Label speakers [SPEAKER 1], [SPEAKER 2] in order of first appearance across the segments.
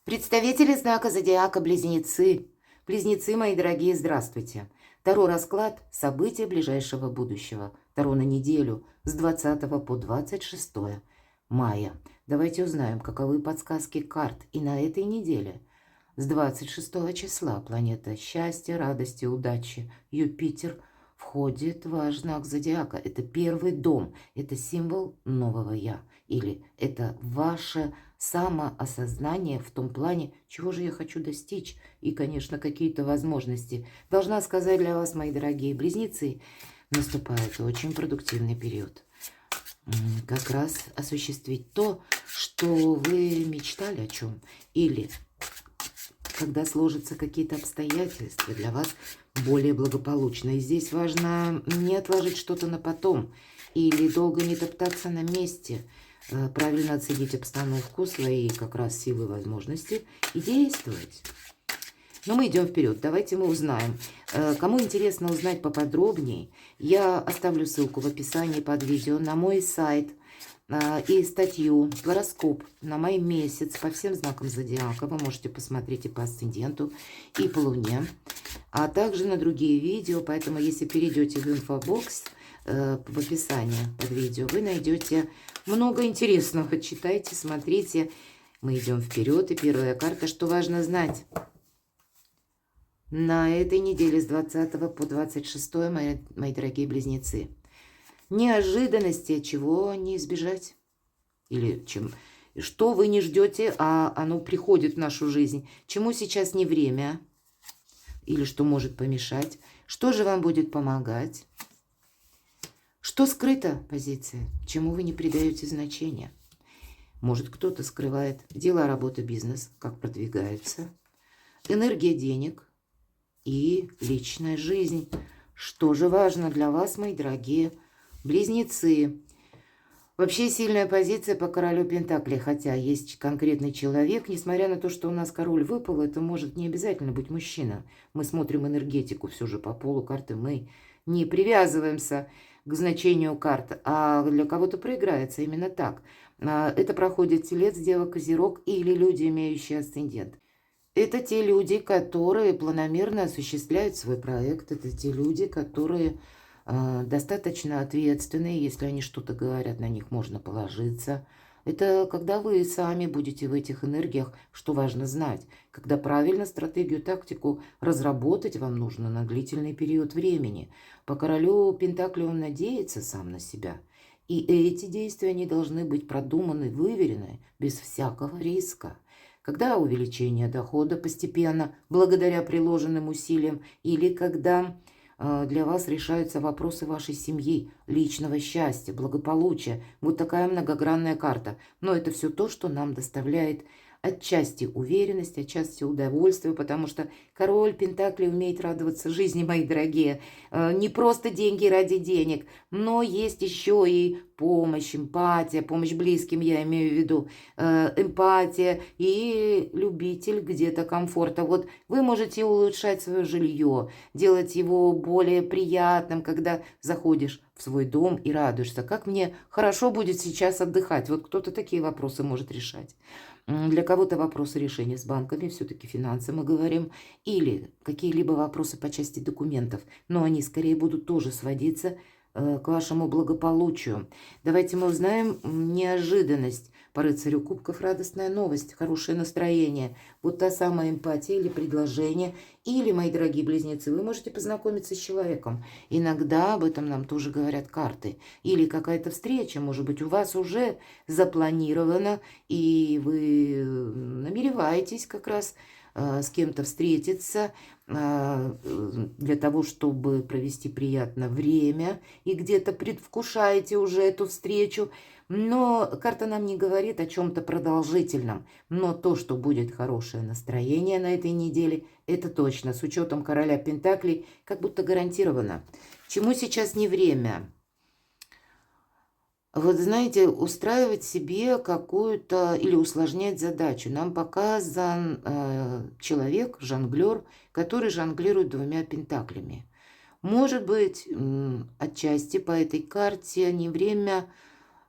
[SPEAKER 1] Представители знака зодиака Близнецы. Близнецы, мои дорогие, здравствуйте. Таро расклад события ближайшего будущего. Таро на неделю с 20 по 26 мая. Давайте узнаем, каковы подсказки карт и на этой неделе. С 26 числа планета счастья, радости, удачи Юпитер входит в ваш знак зодиака. Это первый дом, это символ нового «я». Или это ваше самоосознание в том плане, чего же я хочу достичь. И, конечно, какие-то возможности. Должна сказать для вас, мои дорогие близнецы, наступает очень продуктивный период. Как раз осуществить то, что вы мечтали о чем. Или когда сложатся какие-то обстоятельства для вас более благополучные. Здесь важно не отложить что-то на потом или долго не топтаться на месте, правильно оценить обстановку, свои как раз силы и возможности и действовать. Но мы идем вперед. Давайте мы узнаем. Кому интересно узнать поподробнее, я оставлю ссылку в описании под видео на мой сайт и статью «Гороскоп на май месяц» по всем знакам зодиака. Вы можете посмотреть и по асценденту, и по луне, а также на другие видео. Поэтому, если перейдете в инфобокс, в описании под видео, вы найдете много интересного. Читайте, смотрите. Мы идем вперед. И первая карта, что важно знать. На этой неделе с 20 по 26, мои дорогие близнецы. Неожиданности, чего не избежать. Или что вы не ждете, а оно приходит в нашу жизнь. Чему сейчас не время. Или что может помешать. Что же вам будет помогать. Что скрыто, позиция, чему вы не придаете значения. Может, кто-то скрывает дела, работа, бизнес, как продвигаются. Энергия денег и личная жизнь. Что же важно для вас, мои дорогие близнецы? Вообще сильная позиция по королю Пентаклей, хотя есть конкретный человек, несмотря на то, что у нас король выпал, это может не обязательно быть мужчина. Мы смотрим энергетику все же по полу карты, мы не привязываемся к значению карт, а для кого-то проиграется именно так. Это проходит телец, дева, козерог или люди, имеющие асцендент. Это те люди, которые планомерно осуществляют свой проект, это те люди, которые достаточно ответственные, если они что-то говорят, на них можно положиться. Это когда вы сами будете в этих энергиях, что важно знать. Когда правильно стратегию, тактику разработать вам нужно на длительный период времени. По королю Пентакли он надеется сам на себя. И эти действия, они должны быть продуманы, выверены, без всякого риска. Когда увеличение дохода постепенно, благодаря приложенным усилиям, или когда для вас решаются вопросы вашей семьи, личного счастья, благополучия. Вот такая многогранная карта. Но это все то, что нам доставляет отчасти уверенность, отчасти удовольствие, потому что король Пентаклей умеет радоваться жизни, мои дорогие. Не просто деньги ради денег, но есть еще и помощь, эмпатия, помощь близким, я имею в виду, эмпатия и любитель где-то комфорта. Вот вы можете улучшать свое жилье, делать его более приятным, когда заходишь в свой дом и радуешься. Как мне хорошо будет сейчас отдыхать. Вот кто-то такие вопросы может решать. Для кого-то вопросы решения с банками, все-таки финансы мы говорим, или какие-либо вопросы по части документов, но они скорее будут тоже сводиться к вашему благополучию. Давайте мы узнаем неожиданность. По рыцарю кубков радостная новость, хорошее настроение. Вот та самая эмпатия или предложение. Или, мои дорогие близнецы, вы можете познакомиться с человеком. Иногда об этом нам тоже говорят карты. Или какая-то встреча, может быть, у вас уже запланирована, и вы намереваетесь как раз с кем-то встретиться для того, чтобы провести приятное время, и где-то предвкушаете уже эту встречу. Но карта нам не говорит о чем-то продолжительном. Но то, что будет хорошее настроение на этой неделе, это точно, с учетом короля Пентаклей, как будто гарантировано. Чему сейчас не время? Вот знаете, устраивать себе какую-то или усложнять задачу. Нам показан человек, жонглер, который жонглирует двумя пентаклями. Может быть, отчасти по этой карте не время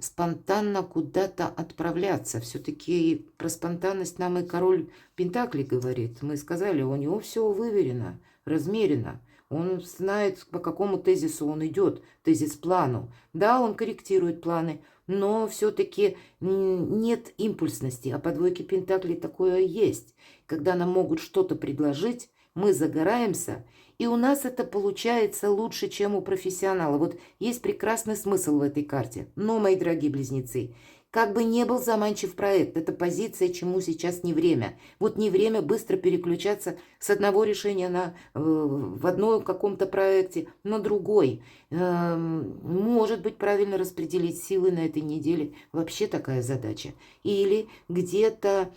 [SPEAKER 1] спонтанно куда-то отправляться. Все-таки про спонтанность нам и король Пентаклей говорит. Мы сказали, у него все выверено, размерено. Он знает, по какому тезису он идет, тезис-плану. Да, он корректирует планы, но все-таки нет импульсности. А по двойке Пентаклей такое есть. Когда нам могут что-то предложить, мы загораемся, и у нас это получается лучше, чем у профессионала. Вот есть прекрасный смысл в этой карте. Но, мои дорогие близнецы, как бы не был заманчив проект, это позиция, чему сейчас не время. Вот не время быстро переключаться с одного решения в одном каком-то проекте на другой. Может быть, правильно распределить силы на этой неделе. Вообще такая задача. Или где-то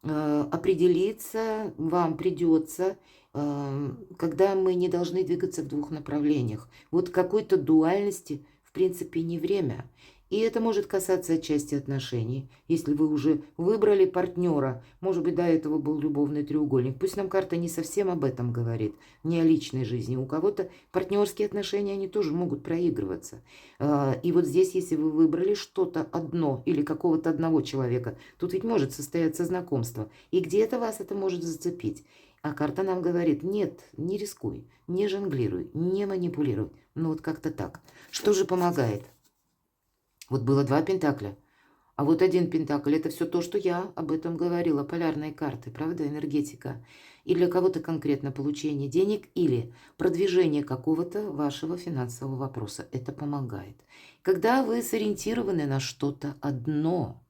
[SPEAKER 1] определиться вам придется, когда мы не должны двигаться в двух направлениях. Вот какой-то дуальности, в принципе, не время. И это может касаться отчасти отношений. Если вы уже выбрали партнера, может быть, до этого был любовный треугольник. Пусть нам карта не совсем об этом говорит, не о личной жизни. У кого-то партнерские отношения, они тоже могут проигрываться. И вот здесь, если вы выбрали что-то одно или какого-то одного человека, тут ведь может состояться знакомство. И где-то вас это может зацепить. А карта нам говорит, нет, не рискуй, не жонглируй, не манипулируй. Ну вот как-то так. Что же помогает? Вот было 2 пентакля, а вот 1 пентакль. Это все то, что я об этом говорила. Полярные карты, правда, энергетика. И для кого-то конкретно получение денег или продвижение какого-то вашего финансового вопроса. Это помогает. Когда вы сориентированы на что-то одно,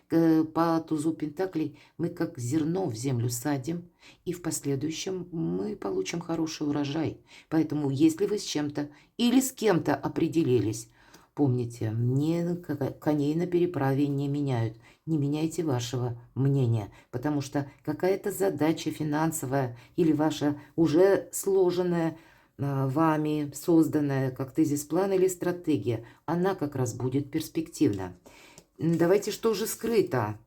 [SPEAKER 1] по тузу пентаклей мы как зерно в землю садим, и в последующем мы получим хороший урожай. Поэтому если вы с чем-то или с кем-то определились, помните, коней на переправе не меняют. Не меняйте вашего мнения, потому что какая-то задача финансовая или ваша уже сложенная вами, созданная как тезис-план или стратегия, она как раз будет перспективна. Давайте, что же скрыто?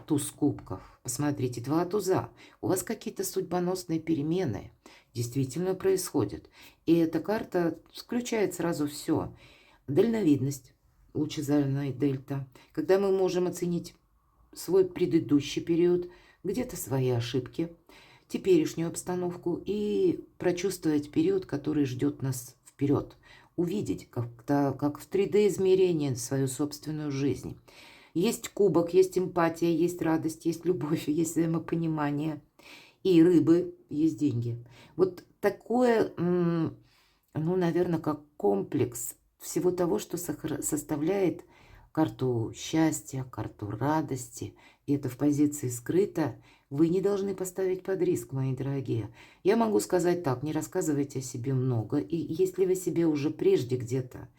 [SPEAKER 1] Туз кубков. Посмотрите, 2 туза. У вас какие-то судьбоносные перемены действительно происходят. И эта карта включает сразу все. Дальновидность, лучезарная дельта, когда мы можем оценить свой предыдущий период, где-то свои ошибки, теперешнюю обстановку и прочувствовать период, который ждет нас вперед, увидеть как в 3D-измерении свою собственную жизнь. Есть кубок, есть эмпатия, есть радость, есть любовь, есть взаимопонимание. И рыбы, есть деньги. Вот такое, ну, наверное, как комплекс всего того, что составляет карту счастья, карту радости. И это в позиции скрыто. Вы не должны поставить под риск, мои дорогие. Я могу сказать так, не рассказывайте о себе много. И если вы себе уже прежде где-то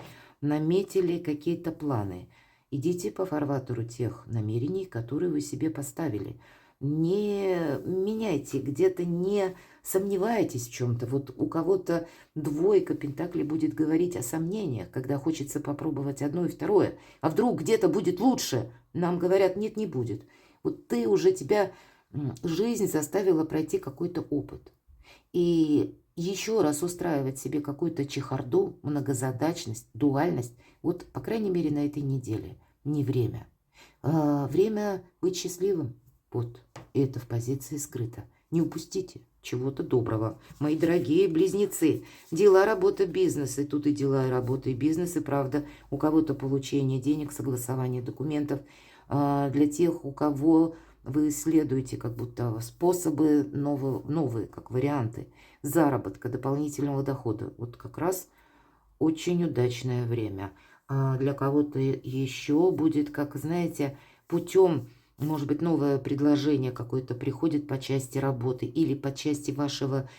[SPEAKER 1] наметили какие-то планы, идите по фарватеру тех намерений, которые вы себе поставили. Не меняйте, где-то не сомневайтесь в чем-то. Вот у кого-то 2 пентаклей будет говорить о сомнениях, когда хочется попробовать одно и второе. А вдруг где-то будет лучше? Нам говорят, нет, не будет. Вот тебя жизнь заставила пройти какой-то опыт. И еще раз устраивать себе какую-то чехарду, многозадачность, дуальность, вот, по крайней мере, на этой неделе не время. Время быть счастливым. Вот, это в позиции скрыто. Не упустите чего-то доброго. Мои дорогие близнецы, дела, работа, бизнес. И тут и дела, и работа, и бизнес. И правда, у кого-то получение денег, согласование документов. Для тех, у кого вы исследуете как будто способы новые, как варианты заработка, дополнительного дохода. Вот как раз очень удачное время. Для кого-то еще будет, как знаете, путем, может быть, новое предложение какое-то приходит по части работы или по части вашего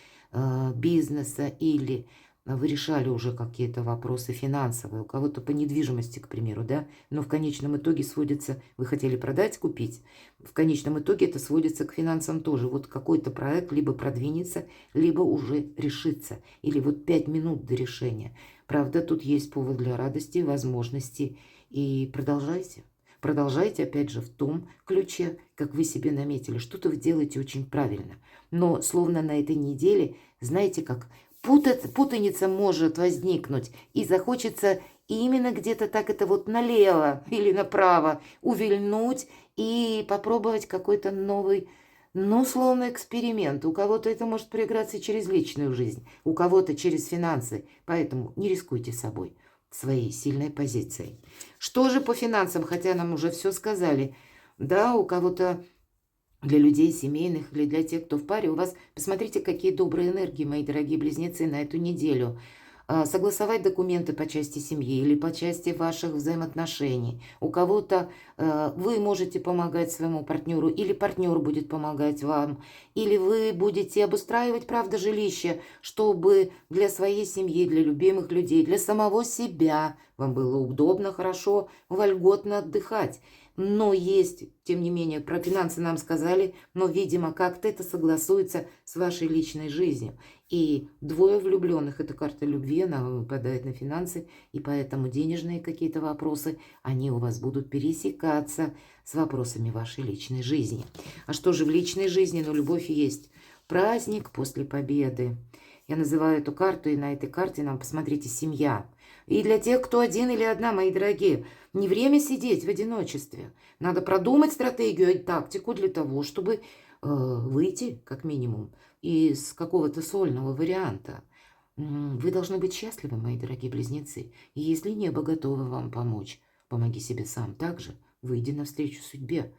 [SPEAKER 1] бизнеса, или вы решали уже какие-то вопросы финансовые, у кого-то по недвижимости, к примеру, да, но в конечном итоге сводится, вы хотели продать, купить, в конечном итоге это сводится к финансам тоже. Вот какой-то проект либо продвинется, либо уже решится, или вот 5 минут до решения. Правда, тут есть повод для радости, возможности, и продолжайте. Продолжайте, опять же, в том ключе, как вы себе наметили. Что-то вы делаете очень правильно. Но словно на этой неделе, знаете, как путаница может возникнуть, и захочется И именно где-то так это вот налево или направо увильнуть и попробовать какой-то новый, ну, словно эксперимент. У кого-то это может проиграться через личную жизнь, у кого-то через финансы. Поэтому не рискуйте собой, своей сильной позицией. Что же по финансам, хотя нам уже все сказали. Да, у кого-то для людей семейных или для тех, кто в паре, у вас, посмотрите, какие добрые энергии, мои дорогие близнецы, на эту неделю. Согласовать документы по части семьи или по части ваших взаимоотношений. У кого-то вы можете помогать своему партнеру, или партнер будет помогать вам, или вы будете обустраивать, правда, жилище, чтобы для своей семьи, для любимых людей, для самого себя вам было удобно, хорошо, вольготно отдыхать. Но есть, тем не менее, про финансы нам сказали, но, видимо, как-то это согласуется с вашей личной жизнью. И двое влюбленных, эта карта любви, она выпадает на финансы, и поэтому денежные какие-то вопросы, они у вас будут пересекаться с вопросами вашей личной жизни. А что же в личной жизни? Ну, любовь есть. Праздник после победы. Я называю эту карту, и на этой карте нам, посмотрите, семья. И для тех, кто один или одна, мои дорогие, не время сидеть в одиночестве. Надо продумать стратегию и тактику для того, чтобы выйти, как минимум, из какого-то сольного варианта. Вы должны быть счастливы, мои дорогие близнецы. И если небо готово вам помочь, помоги себе сам также, выйди навстречу судьбе.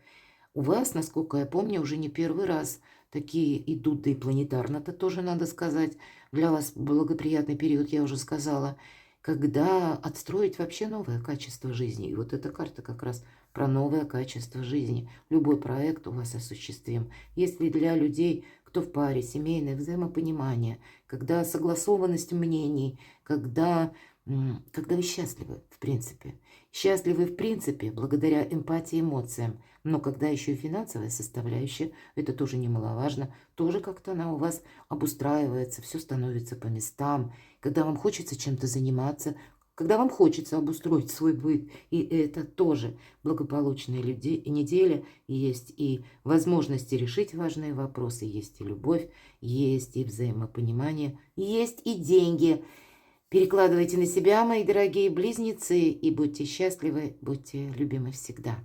[SPEAKER 1] У вас, насколько я помню, уже не первый раз такие идут, да и планетарно-то тоже надо сказать. Для вас благоприятный период, я уже сказала, когда отстроить вообще новое качество жизни. И вот эта карта как раз про новое качество жизни. Любой проект у вас осуществим. Если для людей, кто в паре, семейное взаимопонимание, когда согласованность мнений, когда вы счастливы, в принципе. Счастливы, в принципе, благодаря эмпатии, эмоциям. Но когда еще и финансовая составляющая, это тоже немаловажно, тоже как-то она у вас обустраивается, все становится по местам. Когда вам хочется чем-то заниматься, когда вам хочется обустроить свой быт, и это тоже благополучная неделя, есть и возможности решить важные вопросы, есть и любовь, есть и взаимопонимание, есть и деньги. Перекладывайте на себя, мои дорогие близнецы, и будьте счастливы, будьте любимы всегда.